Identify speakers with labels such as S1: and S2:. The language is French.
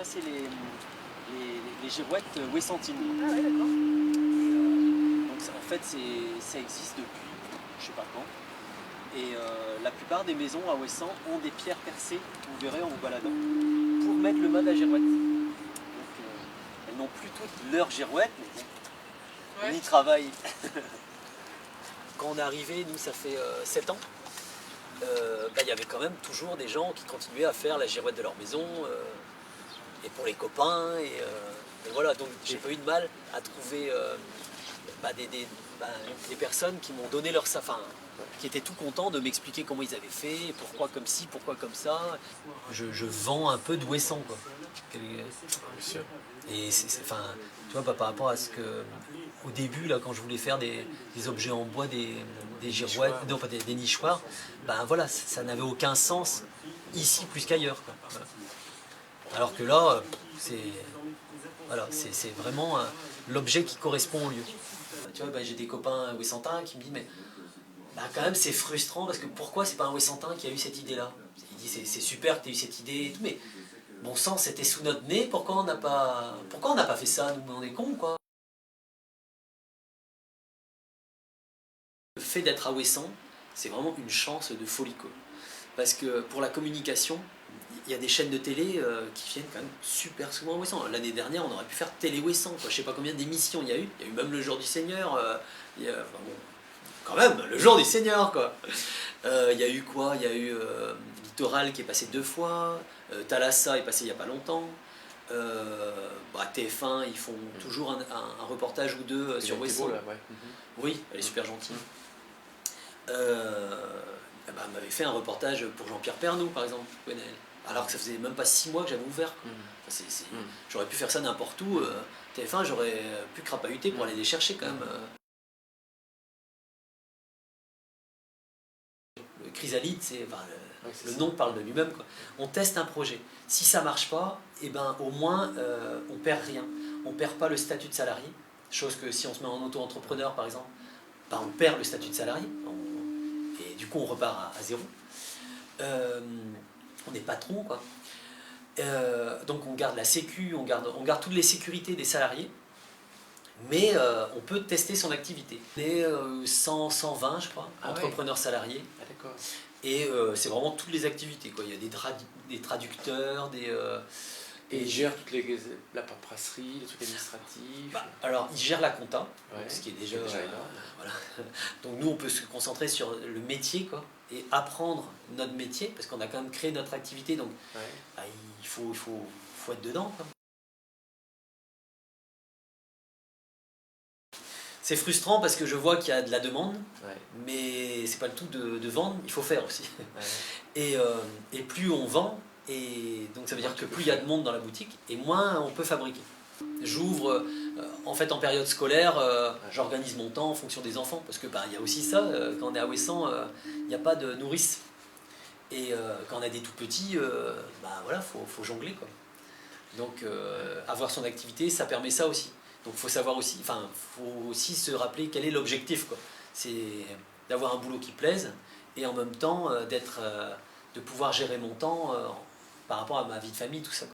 S1: c'est les girouettes Wessantine.
S2: Ah ouais, d'accord.
S1: Donc en fait, ça existe depuis je sais pas quand. Et la plupart des maisons à Ouessant ont des pierres percées, vous verrez en vous baladant, pour mettre le mât à girouette. Donc elles n'ont plus toutes leur girouette, mais bon, on y travaille. Quand on est arrivé, nous ça fait 7 ans, il y avait quand même toujours des gens qui continuaient à faire la girouette de leur maison, et pour les copains, et voilà, donc j'ai pas eu de mal à trouver des personnes qui m'ont donné leur enfin, qui étaient tout contents de m'expliquer comment ils avaient fait, pourquoi comme ci, pourquoi comme ça. Je vends un peu de Ouessant, quoi. Et enfin, tu vois, par rapport à ce que, au début, là, quand je voulais faire des objets en bois, des girouettes, non, pas des nichoirs, ben voilà, ça n'avait aucun sens ici plus qu'ailleurs, quoi. Voilà. Alors que là, voilà, c'est vraiment l'objet qui correspond au lieu. Tu vois, j'ai des copains ouessantins qui me disent, mais quand même c'est frustrant parce que pourquoi c'est pas un ouessantin qui a eu cette idée-là? Il dit c'est super que tu aies eu cette idée et tout, mais bon sang, c'était sous notre nez, pourquoi on n'a pas fait ça? Nous, on est cons, quoi. Le fait d'être à Ouessant, c'est vraiment une chance de folie, quoi. Parce que pour la communication, il y a des chaînes de télé qui viennent quand même super souvent à Ouessant. L'année dernière, on aurait pu faire Télé Ouessant, quoi. Je sais pas combien d'émissions il y a eu. Il y a eu même le Jour du Seigneur. Enfin, bon, quand même, le Jour du Seigneur, quoi. Il y a eu quoi? Il y a eu Littoral qui est passé 2 fois. Thalassa est passé il n'y a pas longtemps. TF1, ils font toujours un reportage ou deux sur Ouessant.
S3: Ouais.
S1: Oui, elle est super gentille. Elle m'avait fait un reportage pour Jean-Pierre Pernaut, par exemple, alors que ça faisait même pas 6 mois que j'avais ouvert. Enfin, j'aurais pu faire ça n'importe où. TF1, j'aurais pu crapahuter pour aller les chercher quand même. Le chrysalide, le nom parle de lui-même, quoi. On teste un projet. Si ça marche pas, au moins on perd rien. On perd pas le statut de salarié, chose que si on se met en auto-entrepreneur, par exemple, on perd le statut de salarié. Et du coup on repart à zéro. On est patron, quoi. Donc on garde la sécu, on garde toutes les sécurités des salariés, mais on peut tester son activité. On est 120, je crois, entrepreneurs salariés.
S3: Ah, d'accord.
S1: Et c'est vraiment toutes les activités, quoi. Il y a des traducteurs,
S3: Et ils gèrent la paperasserie, les trucs administratifs.
S1: Alors, ils gèrent la compta,
S3: Ouais,
S1: ce qui est déjà
S3: énorme.
S1: Voilà. Donc nous, on peut se concentrer sur le métier, quoi, et apprendre notre métier, parce qu'on a quand même créé notre activité, donc il faut être dedans, quoi. C'est frustrant parce que je vois qu'il y a de la demande, mais c'est pas le tout de vendre, il faut faire aussi. Et plus on vend, et donc ça veut dire que plus il y a de monde dans la boutique, et moins on peut fabriquer. J'ouvre, en fait en période scolaire, j'organise mon temps en fonction des enfants, parce que il y a aussi ça, quand on est à Ouessant, il n'y a pas de nourrice. Et quand on a des tout petits, voilà, faut jongler, quoi. Donc avoir son activité, ça permet ça aussi. Donc faut savoir aussi, faut aussi se rappeler quel est l'objectif, quoi. C'est d'avoir un boulot qui plaise, et en même temps de pouvoir gérer mon temps par rapport à ma vie de famille, tout ça.